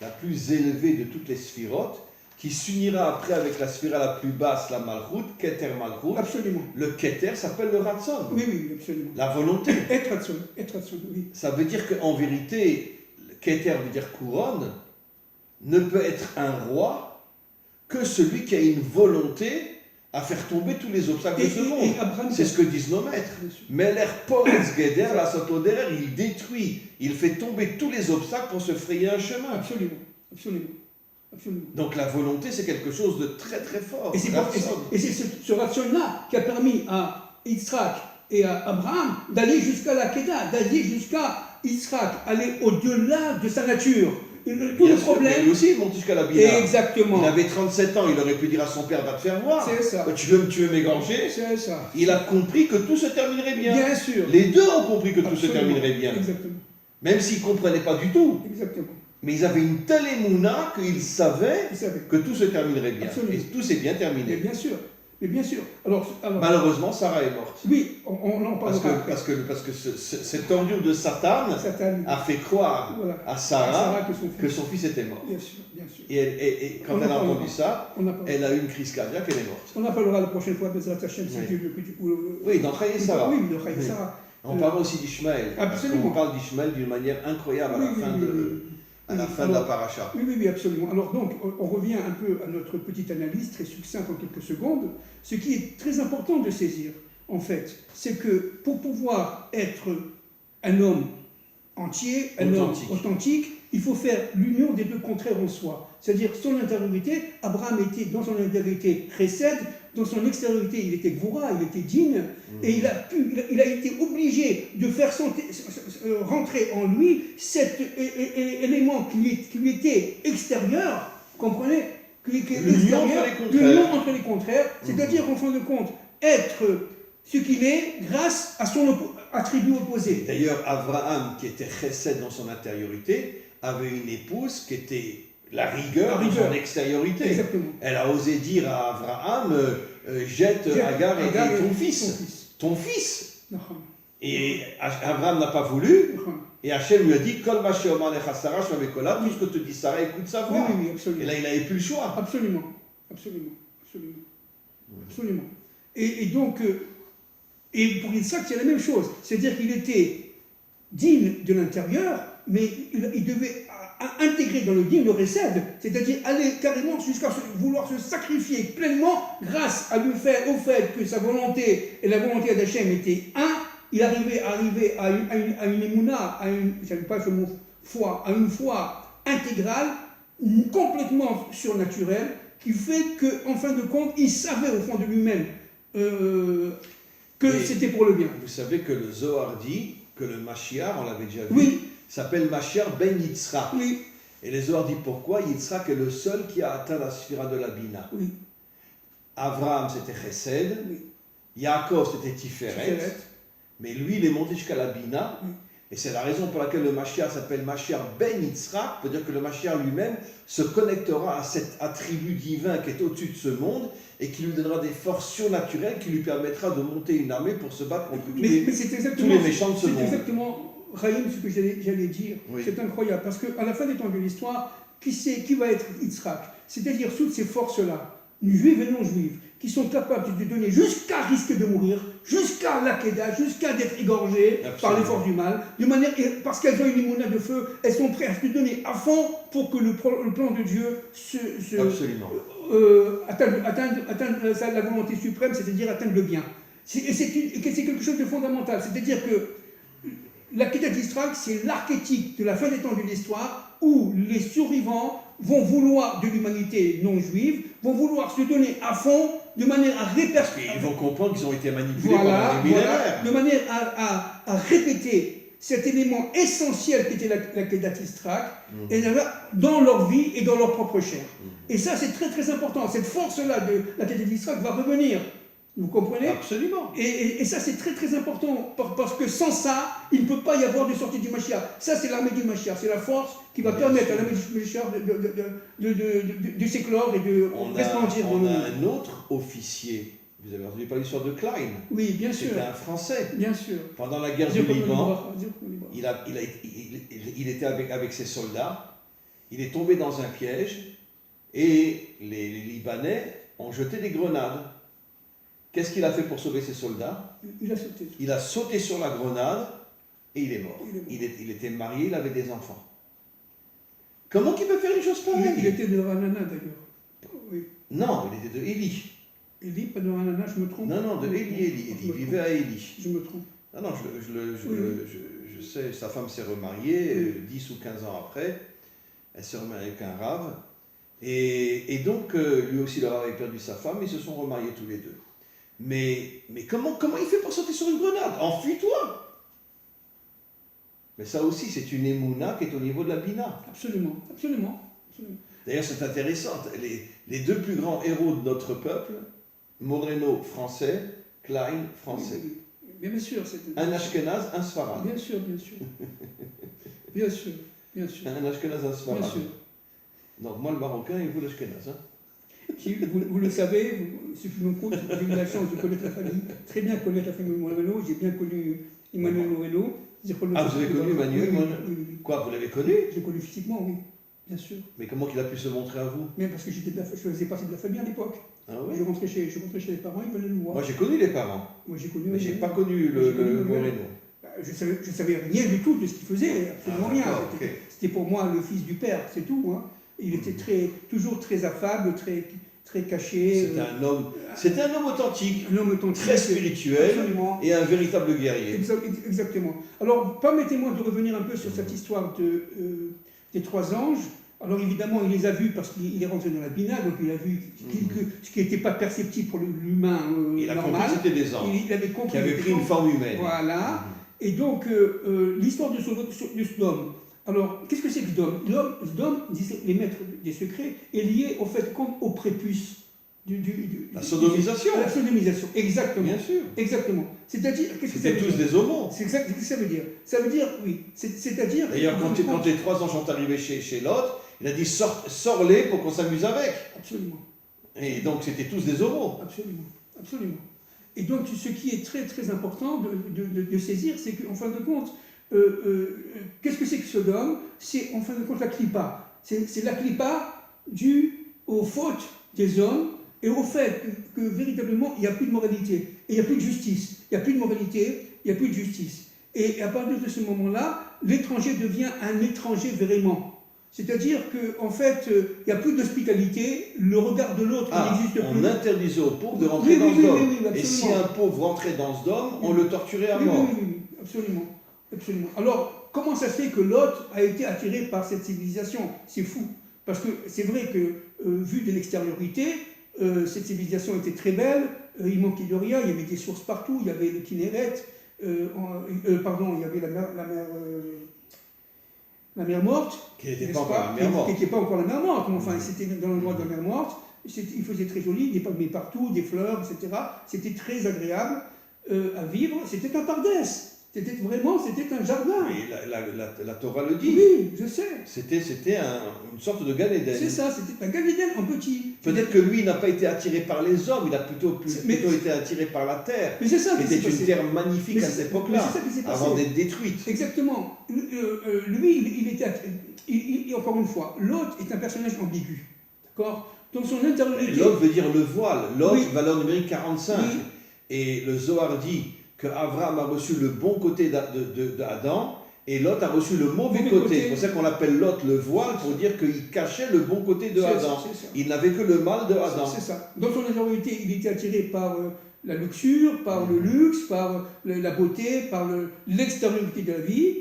la plus élevée de toutes les sphirotes, qui s'unira après avec la sphira la plus basse, la Malchut, Keter Malchut. Absolument. Le Keter s'appelle le Ratson. Oui, absolument. La volonté. Être Ratson, oui. Ça veut dire qu'en vérité, Keter veut dire couronne, ne peut être un roi que celui qui a une volonté à faire tomber tous les obstacles de ce monde. C'est ce que disent nos maîtres. Meler Poretz Geder, la Sotoderer, il détruit, il fait tomber tous les obstacles pour se frayer un chemin. Absolument, absolument. Absolument. Donc la volonté, c'est quelque chose de très très fort. Et c'est ce rationnel-là qui a permis à Yitzhak et à Abraham d'aller jusqu'à la Kedah, d'aller jusqu'à Yitzhak, aller au-delà de sa nature. Tout le problème. Lui aussi, il monte jusqu'à la Bina. Exactement. Il avait 37 ans, il aurait pu dire à son père, va te faire voir. C'est ça. Tu veux me tuer, m'égorger. C'est ça. Il a compris que tout se terminerait bien. Bien sûr. Les deux ont compris que tout se Absolument. terminerait bien. Exactement. Même s'ils ne comprenaient pas du tout. Exactement. Mais ils avaient une telle émouna qu'ils savaient que tout se terminerait bien. Absolument. Et tout s'est bien terminé. Mais bien sûr. Mais bien sûr. Alors, malheureusement, Sarah est morte. Oui, on en parlera. Parce que cette ordure de Satan a fait croire à Sarah que son fils était mort. Bien sûr, bien sûr. Et quand elle a entendu ça, elle a eu une crise cardiaque, elle est morte. On en parlera la prochaine fois, mais Hashem, si Dieu veut. Oui, dans Chaye Sarah. Oui, dans Chaye Sarah. On parle aussi d'Ishmaël. Absolument. On parle d'Ishmaël d'une manière incroyable à la fin de la paracha. Oui, absolument. Alors donc, on revient un peu à notre petite analyse, très succincte en quelques secondes. Ce qui est très important de saisir, en fait, c'est que pour pouvoir être un homme entier, un homme authentique, il faut faire l'union des deux contraires en soi. C'est-à-dire son intériorité, Abraham était dans son intériorité chesed, dans son extériorité, il était gvura, il était digne, et il a été obligé de faire rentrer en lui cet élément qui lui était extérieur, comprenez, l'union entre les contraires, c'est-à-dire en fin de compte, être ce qu'il est grâce à son attribut opposé. D'ailleurs, Abraham, qui était chesed dans son intériorité, avait une épouse qui était la rigueur dans son extériorité. Exactement. Elle a osé dire à Abraham, jette Agar et ton fils. Ton fils. Et Abraham n'a pas voulu. Et Hachem lui a dit, Kol ma she'omar lecha Sarah, shmavekola, tout ce que te dit Sarah, écoute sa voix. Oui, absolument. Et là, il n'avait plus le choix. Absolument. Et donc, et pour Yitzhak, c'est la même chose. C'est-à-dire qu'il était digne de l'intérieur, mais il devait intégrer dans le digne le récède, c'est-à-dire aller carrément jusqu'à vouloir se sacrifier pleinement grâce au fait que sa volonté et la volonté d'Hachem étaient un. Il arrivait à une émouna, j'aime pas ce mot foi, à une foi intégrale, complètement surnaturelle, qui fait qu'en fin de compte, il savait au fond de lui-même que c'était pour le bien. Vous savez que le Zohar dit que le Mashiach, on l'avait déjà vu, s'appelle Mashiach ben Yitzhak. Oui. Et les Zohar dit pourquoi Yitzhak est le seul qui a atteint la sphira de la Bina. Oui. Abraham c'était Chesed, Yaakov c'était Tiferet, mais lui il est monté jusqu'à la Bina. Et c'est la raison pour laquelle le Mashiach s'appelle Mashiach ben Yitzhak, peut dire que le Mashiach lui-même se connectera à cet attribut divin qui est au-dessus de ce monde et qui lui donnera des forces surnaturelles qui lui permettra de monter une armée pour se battre contre tous les méchants de ce monde. C'est exactement, Raïm, ce que j'allais dire. Oui. C'est incroyable, parce qu'à la fin des temps de l'histoire, qui va être Yitzhak? C'est-à-dire toutes ces forces-là, juives et non juives, qui sont capables de donner jusqu'à risque de mourir, jusqu'à l'Akedah, jusqu'à d'être égorgées par les forces du mal, de manière, parce qu'elles ont une émouna de feu, elles sont prêtes à se donner à fond pour que le plan de Dieu atteigne la volonté suprême, c'est-à-dire atteindre le bien. C'est quelque chose de fondamental, c'est-à-dire que l'Akedah d'Israël, c'est l'archétype de la fin des temps de l'histoire où les survivants vont vouloir de l'humanité non juive, vont vouloir se donner à fond de manière à répercuter. Ils vont comprendre qu'ils ont été manipulés pendant des millénaires. De manière à répéter cet élément essentiel qui était la Kedat Istrak dans leur vie et dans leur propre chair. Et ça, c'est très très important. Cette force-là de la Kedat Istrak va revenir. Vous comprenez? Absolument. Et ça, c'est très très important, parce que sans ça, il ne peut pas y avoir de sortie du Mashiach. Ça, c'est l'armée du Mashiach. C'est la force qui va permettre à l'armée du Mashiach de s'éclore et de resplendir. On a un autre officier. Vous avez entendu parler de l'histoire de Klein? Oui, bien sûr. C'était un Français. Bien sûr. Pendant la guerre du Liban, il était avec ses soldats. Il est tombé dans un piège et les Libanais ont jeté des grenades. Qu'est-ce qu'il a fait pour sauver ses soldats? Il a sauté. Il a sauté sur la grenade et il est mort. Il était marié, il avait des enfants. Comment il peut faire une chose pareille? Il était de Ranana d'ailleurs. Oui. Non, il était de Élie. Élie, pas de Hanana, je me trompe. Non, de Élie. Il vivait à Élie. Je me trompe. Non, je sais, sa femme s'est remariée 10 ou 15 ans après. Elle s'est remariée avec un rave. Et donc, lui aussi, le rave avait perdu sa femme, ils se sont remariés tous les deux. Mais comment il fait pour sauter sur une grenade? Enfuis-toi! Mais ça aussi, c'est une émouna qui est au niveau de la Bina. Absolument. D'ailleurs, c'est intéressant. Les deux plus grands héros de notre peuple, Moreno, français, Klein, français. Bien sûr. Un Ashkenaz, un Sfarad. Bien sûr. Un Ashkenaz, un Sfarad. Bien sûr. Donc moi, le Marocain, et vous, l'Ashkenaz. Vous le savez, si je me compte, j'ai eu la chance de connaître la famille, très bien connaître la famille Moreno. J'ai bien connu Emmanuel Moreno. Vous avez connu Emmanuel Moreno? Quoi, vous l'avez connu? Je l'ai connu physiquement, oui, bien sûr. Mais comment il a pu se montrer à vous? Mais parce que je faisais partie de la famille à l'époque. Ah ouais? Je rentrais chez les parents, ils venaient nous voir. Moi, j'ai connu les parents. Moi, j'ai connu. Mais j'ai pas connu le Moreno. Je savais rien du tout de ce qu'il faisait, absolument rien. C'était pour moi le fils du père, c'est tout. Hein. Il était toujours très affable, très caché. C'était un homme authentique, authentique, très spirituel, absolument. Et un véritable guerrier. Exactement. Alors, permettez-moi de revenir un peu sur cette histoire des 3 anges. Alors évidemment, il les a vus parce qu'il est rentré dans la Bina, donc il a vu ce qui n'était pas perceptible pour l'humain il a normal. compris que c'était des anges Il avait compris qui avaient pris une forme humaine. Voilà. Et donc, l'histoire de ce homme. Alors, qu'est-ce que c'est que Sdom, disent les maîtres des secrets, est lié au fait comme au prépuce. La sodomisation. La sodomisation, exactement. Bien sûr. Exactement. C'est-à-dire, qu'est-ce que ça veut dire? C'était tous des homos. C'est exact, qu'est-ce que ça veut dire? Ça veut dire, oui. C'est-à-dire. D'ailleurs, quand les 3 anges sont arrivés chez Lot, il a dit sors-les pour qu'on s'amuse avec. Absolument. Et donc, c'était tous des homos. Absolument. Et donc, ce qui est très très important de saisir, c'est qu'en fin de compte, qu'est-ce que c'est que Sodome? C'est en fin de compte la clipa. C'est la clipa due aux fautes des hommes et au fait que véritablement il n'y a plus de moralité, et il n'y a plus de justice. Il n'y a plus de moralité, il n'y a plus de justice. Et à partir de ce moment-là, l'étranger devient un étranger vraiment. C'est-à-dire qu'en fait, il n'y a plus d'hospitalité, le regard de l'autre n'existe plus. On interdisait aux pauvres de rentrer dans ce dôme. Et si un pauvre rentrait dans ce dôme, on le torturait à mort. Oui, absolument. Alors, comment ça se fait que Lot a été attiré par cette civilisation? C'est fou. Parce que c'est vrai que, vu de l'extériorité, cette civilisation était très belle, il manquait de rien, il y avait des sources partout, il y avait le Kinneret, il y avait la mer morte. Qui n'était pas encore la mer morte. Qui n'était pas encore la mer morte, mais enfin, c'était dans l'endroit de la mer morte, il faisait très joli, des palmiers partout, des fleurs, etc. C'était très agréable à vivre, c'était un pardès. C'était un jardin. Et la Torah le dit. Oui, je sais. C'était une sorte de Gan Eden. C'est ça, c'était un Gan Eden en petit. Peut-être que lui n'a pas été attiré par les hommes, il a plutôt été attiré par la terre. Mais c'est ça qui s'est passé. C'était une terre magnifique à cette époque-là, avant d'être détruite. Exactement. Lui, encore une fois, Lot est un personnage ambigu. D'accord? Dans son intériorité. Lot veut dire le voile. Lot, valeur numérique 45. Oui. Et le Zohar dit que Abraham a reçu le bon côté d'Adam et Lot a reçu le mauvais côté. C'est pour ça qu'on l'appelle Lot le voile, pour dire qu'il cachait le bon côté de Adam. Il n'avait que le mal de Adam. C'est ça. Dans son intériorité, il était attiré par la luxure, par le luxe, par la beauté, par l'extériorité de la vie.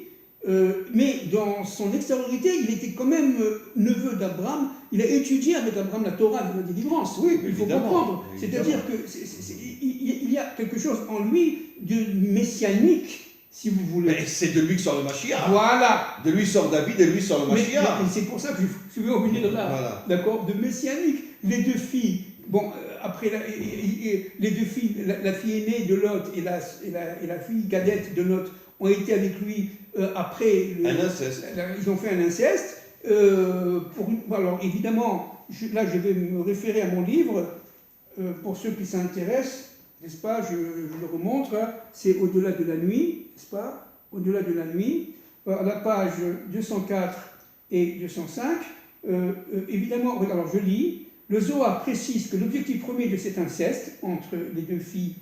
Mais dans son extériorité, il était quand même neveu d'Abraham. Il a étudié avec Abraham la Torah de la délivrance. Oui, il faut comprendre. C'est-à-dire qu'il y a quelque chose en lui de messianique, si vous voulez. Mais c'est de lui que sort le Mashiach. Voilà. De lui sort David et de lui sort le Mashiach. Mais c'est pour ça que je veux revenir là. Voilà. D'accord, de messianique. Les 2 filles. Bon, après, les 2 filles, la fille aînée de Lot et la fille cadette de Lot ont été avec lui après. Un inceste. Ils ont fait un inceste. Alors, évidemment, là, je vais me référer à mon livre. Pour ceux qui s'intéressent, n'est-ce pas, je le remontre. C'est Au-delà de la nuit, n'est-ce pas? Au-delà de la nuit. À la page 204 et 205. Évidemment, alors je lis. Le Zohar précise que l'objectif premier de cet inceste entre les 2 filles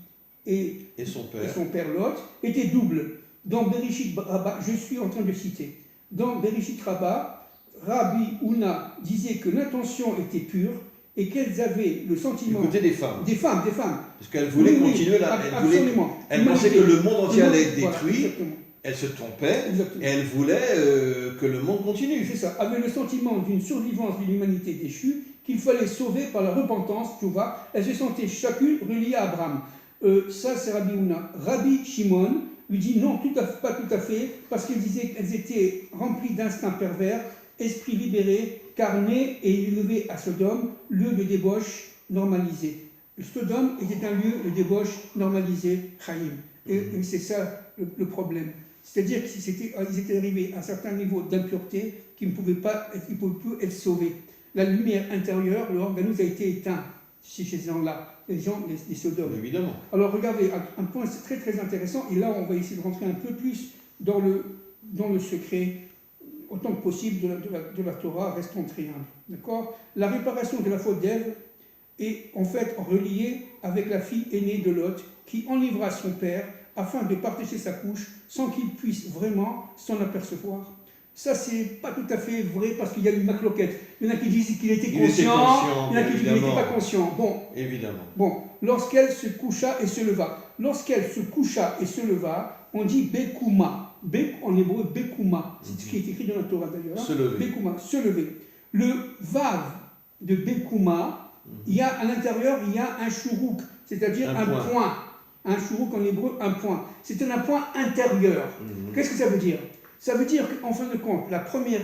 et son père Lot était double. Dans Bereshit Rabbah, je suis en train de citer, dans Bereshit Rabbah, Rabbi Huna disait que l'intention était pure et qu'elles avaient le sentiment... Du côté des femmes. Des femmes. Parce qu'elles voulaient continuer là. Absolument. Elles pensaient que le monde entier allait être voilà, détruit. exactement. Elles se trompaient. Exactement. Et elles voulaient que le monde continue. C'est ça. Avaient le sentiment d'une survivance d'une humanité déchue qu'il fallait sauver par la repentance, tu vois. Elles se sentaient chacune reliées à Abraham. Ça, c'est Rabbi Huna. Rabbi Shimon lui dit non, pas tout à fait, parce qu'il disait qu'elles étaient remplies d'instincts pervers, esprits libérés, car nés et élevés à Sodome, lieu de débauche normalisé. Sodome était un lieu de débauche normalisé, Chaim. Et c'est ça le problème. C'est-à-dire qu'ils étaient arrivés à un certain niveau d'impureté qu'ils ne pouvaient plus être sauvés. La lumière intérieure, l'organisme a été éteint chez ces gens-là, les Sodomes. Évidemment. Alors regardez, un point très très intéressant, et là on va essayer de rentrer un peu plus dans le secret, autant que possible, de la Torah, restons très humbles. D'accord ? La réparation de la faute d'Ève est en fait reliée avec la fille aînée de Lot, qui enivra son père afin de partager sa couche sans qu'il puisse vraiment s'en apercevoir. Ça, c'est pas tout à fait vrai parce qu'il y a une macloquette. Il y en a qui disent qu'il était conscient, il y en a qui disent qu'il n'était pas conscient. Bon, évidemment. Bon, lorsqu'elle se coucha et se leva. Lorsqu'elle se coucha et se leva, on dit Bekuma. En hébreu, Bekuma. C'est ce qui est écrit dans la Torah d'ailleurs. Se lever. Bekuma, se lever. Le vav de Bekuma, il y a à l'intérieur, il y a un shuruk, c'est-à-dire un point. Un shuruk en hébreu, un point. C'est un point intérieur. Qu'est-ce que ça veut dire ? Ça veut dire qu'en fin de compte, la première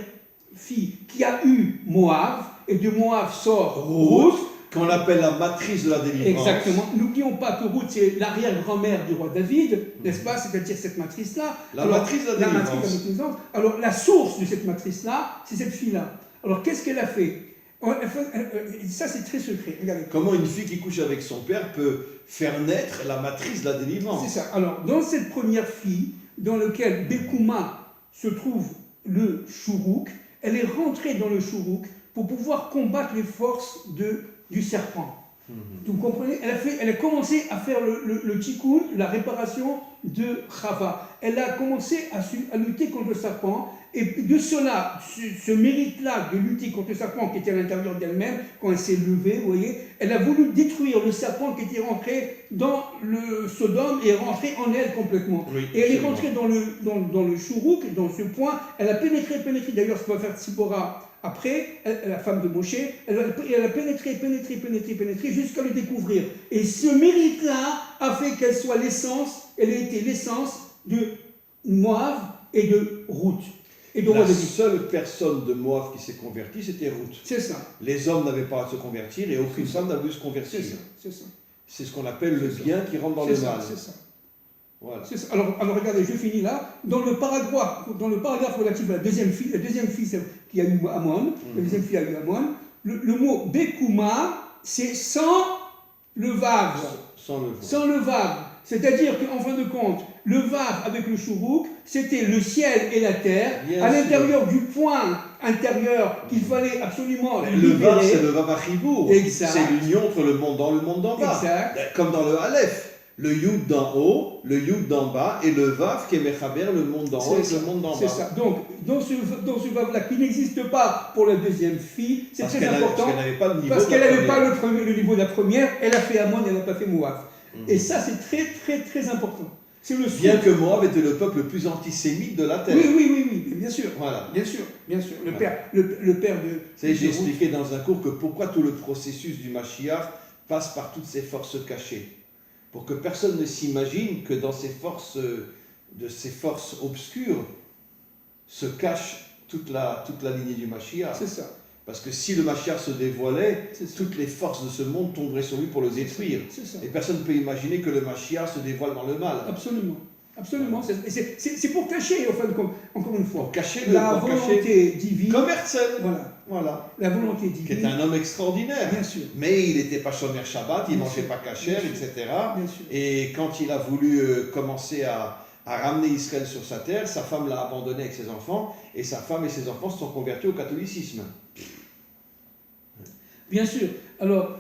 fille qui a eu Moab, et de Moab sort Ruth, qu'on appelle la matrice de la délivrance. Exactement. N'oublions pas que Ruth, c'est l'arrière-grand-mère du roi David, n'est-ce pas ? C'est-à-dire cette matrice-là. La matrice de la délivrance. Alors, la source de cette matrice-là, c'est cette fille-là. Alors, qu'est-ce qu'elle a fait ? Ça, c'est très secret. Regardez. Comment une fille qui couche avec son père peut faire naître la matrice de la délivrance ? C'est ça. Alors, dans cette première fille, dans laquelle Bekuma se trouve le Shuruk, elle est rentrée dans le Shuruk pour pouvoir combattre les forces du serpent. Vous comprenez ? Elle a commencé à faire le tikkun, la réparation de Chava. Elle a commencé à lutter contre le serpent. Et de cela, ce mérite-là de lutter contre le serpent qui était à l'intérieur d'elle-même, quand elle s'est levée, vous voyez, elle a voulu détruire le serpent qui était rentré dans le Sodome et est rentré en elle complètement. Oui, et elle est rentrée dans le Shuruk, dans ce point. Elle a pénétré. D'ailleurs, ce que va faire Tzipora après, la femme de Moshe, elle a pénétré jusqu'à le découvrir. Et ce mérite-là a fait qu'elle soit elle a été l'essence de Moab et de Ruth. La seule personne de Moab qui s'est convertie, c'était Ruth. C'est ça. Les hommes n'avaient pas à se convertir et aucune femme n'a voulu se convertir. C'est ça. C'est ce qu'on appelle le bien qui rentre dans le mal. C'est ça. Voilà. C'est ça. Alors regardez, je finis là. Dans le paragraphe relatif à la deuxième fille qui a eu Ammon, la deuxième fille a eu Ammon, le mot Bekuma, c'est sans le vav. Sans le vav. C'est-à-dire qu'en fin de compte, le vav avec le shuruk, c'était le ciel et la terre, à l'intérieur du point intérieur qu'il fallait absolument libérer. Le vav, c'est le vav achibour. Exact. C'est l'union entre le monde dans le monde d'en bas. Exact. Comme dans le Aleph. Le Yud d'en haut, le Yud d'en bas, et le Vav qui est Mechaber, le monde d'en haut et le monde d'en bas. C'est ça. Donc, dans ce Vav-là, qui n'existe pas pour la deuxième fille, c'est très important. Parce qu'elle n'avait pas le niveau de la première, elle a fait Ammon, elle n'a pas fait Moab. Et ça, c'est très, très, très important. Bien que Moab était le peuple le plus antisémite de la terre. Oui, bien sûr. Voilà. Bien sûr. Le père de... J'ai expliqué dans un cours que pourquoi tout le processus du Mashiach passe par toutes ces forces cachées. Pour que personne ne s'imagine que dans ces forces obscures se cache toute la lignée du Mashiach. C'est ça. Parce que si le Mashiach se dévoilait, toutes les forces de ce monde tomberaient sur lui pour le détruire. Et personne ne peut imaginer que le Mashiach se dévoile dans le mal. Absolument. C'est pour cacher, en fin de compte, encore une fois, pour cacher la volonté divine. Comme Herzl. Voilà. La volonté divine. Qui est un homme extraordinaire. Bien sûr. Mais il n'était pas shomer Shabbat, il ne mangeait pas kasher, etc. Bien sûr. Et quand il a voulu commencer à ramener Israël sur sa terre, sa femme l'a abandonné avec ses enfants, et sa femme et ses enfants se sont convertis au catholicisme. Bien sûr. Alors,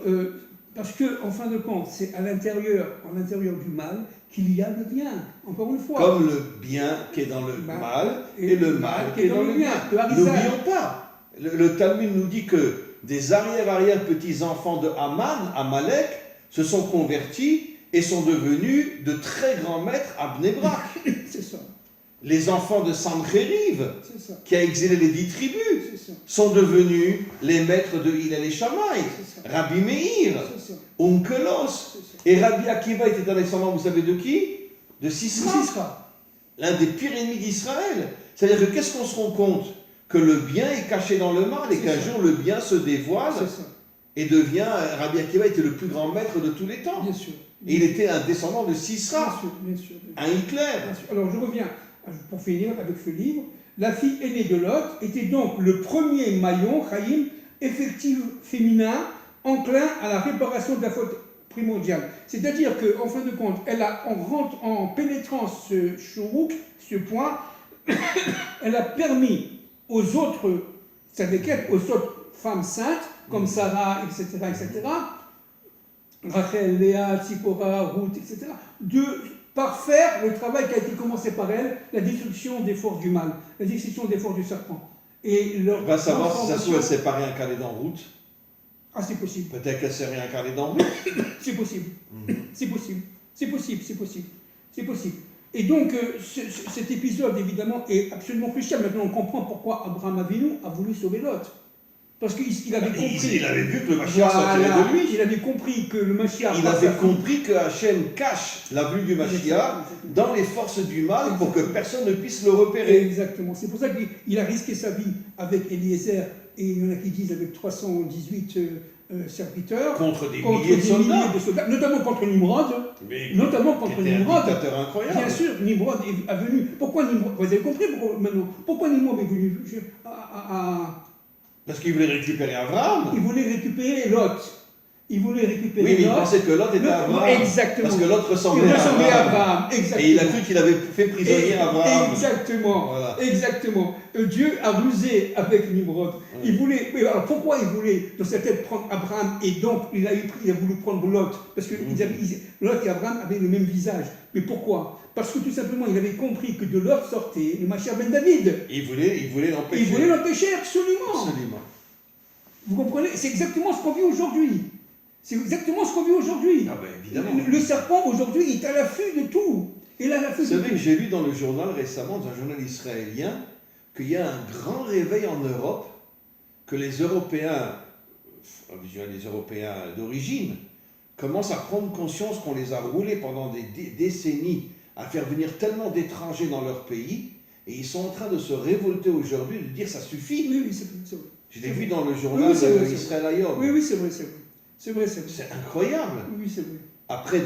parce que, en fin de compte, c'est à l'intérieur du mal qu'il y a le bien, encore une fois. Comme le bien qui est dans le mal et le mal qui est dans le bien. N'oublions pas, le Talmud nous dit que des arrière-petits-enfants de Haman, Amalek, se sont convertis et sont devenus de très grands maîtres à Bnei Brak. C'est ça. Les enfants de Sanchériv, qui a exilé les 10 tribus, sont devenus les maîtres de Hillel et Shammai, Rabbi Meir, Onkelos. Et Rabbi Akiva était un descendant, vous savez de qui? De Sisra, l'un des pires ennemis d'Israël. C'est-à-dire que qu'est-ce qu'on se rend compte? Que le bien est caché dans le mal et qu'un jour le bien se dévoile et devient. Rabbi Akiva était le plus grand maître de tous les temps. Bien sûr. Et il était un descendant de Sisra, bien sûr. un Hitler. Bien sûr. Alors je reviens, pour finir avec ce livre. La fille aînée de Lot était donc le premier maillon, Chaim, effectif féminin, enclin à la réparation de la faute primordiale. C'est-à-dire qu'en fin de compte, en pénétrant ce chourouk, ce point, elle a permis aux autres, aux autres femmes saintes, comme Sarah, etc., Rachel, Léa, Tzipora, Ruth, etc., de parfaire le travail qui a été commencé par elle, la destruction des forces du mal, la destruction des forces du serpent. Et on va savoir si ça se trouve, elle s'est pas réincarnée dans Ruth. Ah, c'est possible. Peut-être qu'elle s'est réincarnée dans Ruth. C'est possible. C'est possible. C'est possible. C'est possible. C'est possible. Et donc, cet épisode, évidemment, est absolument crucial. Maintenant, on comprend pourquoi Abraham Avinu a voulu sauver Lot. Parce qu'il avait compris. Il avait vu que le Mashiach sortirait de lui. Il avait compris que le Mashiach. Il avait compris que Hachem cache la vue du Mashiach dans les forces du mal pour que personne ne puisse le repérer. Exactement. C'est pour ça qu'il a risqué sa vie avec Eliezer, et il y en a qui disent avec 318 serviteurs. Contre des milliers de soldats. Notamment contre Nimrod. Notamment contre Nimrod. Un dictateur incroyable. Bien sûr, Nimrod est venu. Pourquoi Nimrod? Vous avez compris maintenant? Pourquoi Nimrod est venu Parce qu'il voulait récupérer Abraham. Il voulait récupérer Lot. Il voulait récupérer Lot. Oui, mais il pensait que Lot était Abraham. Exactement. Parce que Lot ressemblait à Abraham. Exactement. Et il a cru qu'il avait fait prisonnier Abraham. Exactement. Voilà. Exactement. Dieu a rusé avec Nimrod. Il voulait. Alors pourquoi il voulait dans sa tête prendre Abraham et donc il a voulu prendre Lot? Parce que Lot et Abraham avaient le même visage. Mais pourquoi? Parce que tout simplement, il avait compris que de Lot sortait le Mashiach ben David. Il voulait l'empêcher. Il voulait l'empêcher, absolument. Absolument. Vous comprenez? C'est exactement ce qu'on vit aujourd'hui. C'est exactement ce qu'on vit aujourd'hui. Ah ben évidemment. Le serpent, aujourd'hui, est à l'affût de tout. Il est à l'affût de tout. Vous savez que j'ai lu dans le journal récemment, dans un journal israélien, qu'il y a un grand réveil en Europe, que les Européens d'origine, commencent à prendre conscience qu'on les a roulés pendant des décennies à faire venir tellement d'étrangers dans leur pays, et ils sont en train de se révolter aujourd'hui, de dire ça suffit. Oui, c'est vrai. Je l'ai vu dans le journal Israël Hayom. Oui, c'est vrai. C'est incroyable. Oui, c'est vrai. Après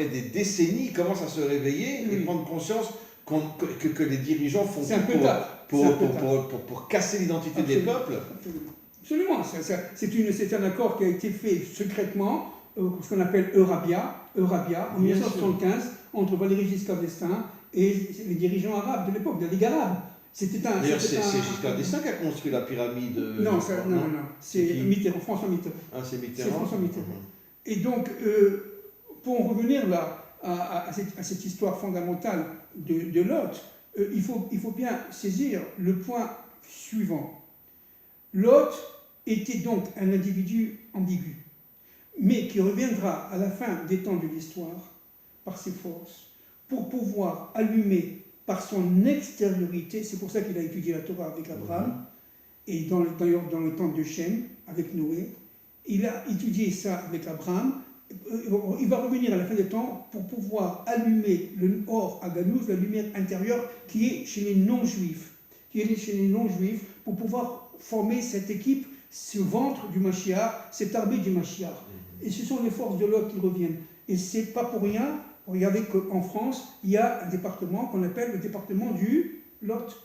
des décennies, ils commencent à se réveiller et prendre conscience que les dirigeants font tout pour casser l'identité des peuples. Absolument. C'est un accord qui a été fait secrètement, ce qu'on appelle Eurabia, en 1975, entre Valéry Giscard d'Estaing et les dirigeants arabes de l'époque, de la Ligue arabe. D'ailleurs, c'est Giscard d'Estaing qui a construit la pyramide. Non, c'est François Mitterrand. Ah, c'est Mitterrand. C'est François Mitterrand. Et donc, pour en revenir là à cette histoire fondamentale de Lot, il faut bien saisir le point suivant. Lot était donc un individu ambigu, mais qui reviendra à la fin des temps de l'histoire par ses forces pour pouvoir allumer par son extériorité. C'est pour ça qu'il a étudié la Torah avec Abraham, et d'ailleurs dans le temps de Shem, avec Noé. Il a étudié ça avec Abraham. Il va revenir à la fin des temps pour pouvoir allumer le Or à Ganouz, la lumière intérieure qui est chez les non-juifs. Pour pouvoir former cette équipe, ce ventre du Mashiach, cet armée du Mashiach. Et ce sont les forces de Lot qui reviennent. Et c'est pas pour rien. Regardez qu'en France, il y a un département qu'on appelle le département du Lot.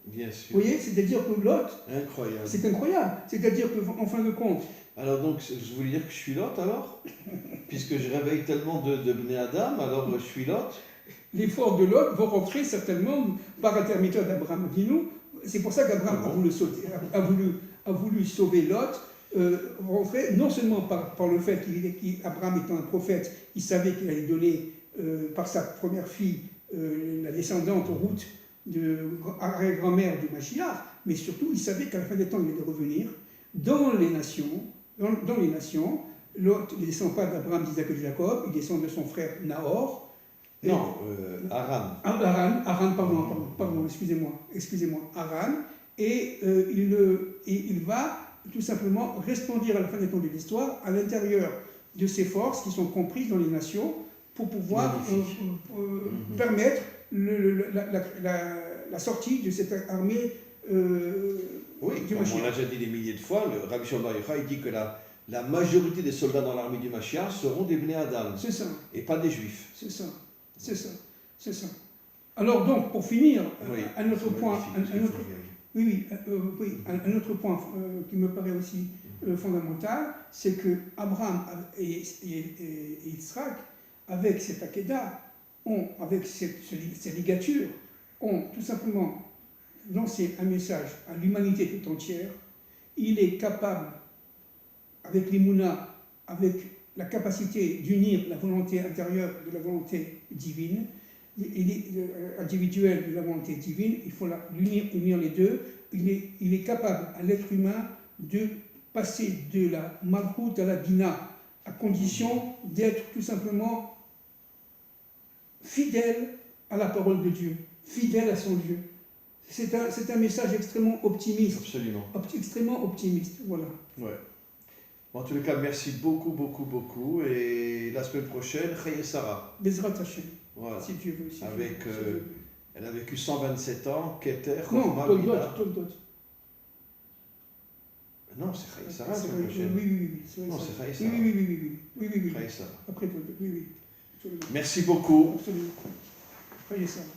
Bien sûr. Vous voyez, c'est-à-dire que Lot, incroyable. C'est incroyable. C'est-à-dire qu'en fin de compte... Alors donc, je voulais dire que je suis Lot alors? Puisque je réveille tellement de Bnei Adam, alors je suis Lot? Les forces de Lot vont rentrer certainement par intermédiaire d'Abraham Avinu. C'est pour ça qu'Abraham a voulu sauver Lot. Rentrer non seulement par le fait qu'Abraham étant un prophète, il savait qu'il allait donner par sa première fille la descendante Ruth de arrière-grand-mère du Mashiach, mais surtout il savait qu'à la fin des temps il allait revenir dans les nations, Lot ne descend pas d'Abraham, d'Isaac et de Jacob, il descend de son frère Nahor. Haran. Haran, pardon, excusez-moi, Haran. Et il va tout simplement resplendir à la fin des temps de l'histoire à l'intérieur de ces forces qui sont comprises dans les nations pour pouvoir permettre la sortie de cette armée oui, comme on l'a déjà dit des milliers de fois, le Rabbi Shimon Bar Yochai dit que la majorité des soldats dans l'armée du Mashiach seront des Bnei Adam. C'est ça. Et pas des Juifs. C'est ça. Alors donc, pour finir, un autre point, un autre point qui me paraît aussi fondamental, c'est que Abraham et Yitzhak, avec cette Akedah, avec ces ligatures, ont tout simplement lancé un message à l'humanité tout entière. Il est capable, avec l'Imouna, avec la capacité d'unir la volonté intérieure de la volonté divine, individuelle de la volonté divine, il faut unir les deux. Il est capable à l'être humain de passer de la malchoute à la bina, à condition d'être tout simplement fidèle à la parole de Dieu, fidèle à son Dieu. C'est un message extrêmement optimiste. Absolument. Extrêmement optimiste, voilà. Ouais. En tous les cas, merci beaucoup. Et la semaine prochaine, Chaye Sarah. Bezrat Hashem. Voilà. Si Dieu veut. Elle a vécu 127 ans, Keter, non, Toldot. Non, c'est Chaye Sarah, la semaine prochaine. Oui. Non, c'est Chaye Sarah. Oui. Chaye Sarah. Après Toldot, oui. Merci beaucoup. Absolument. Chaye Sarah.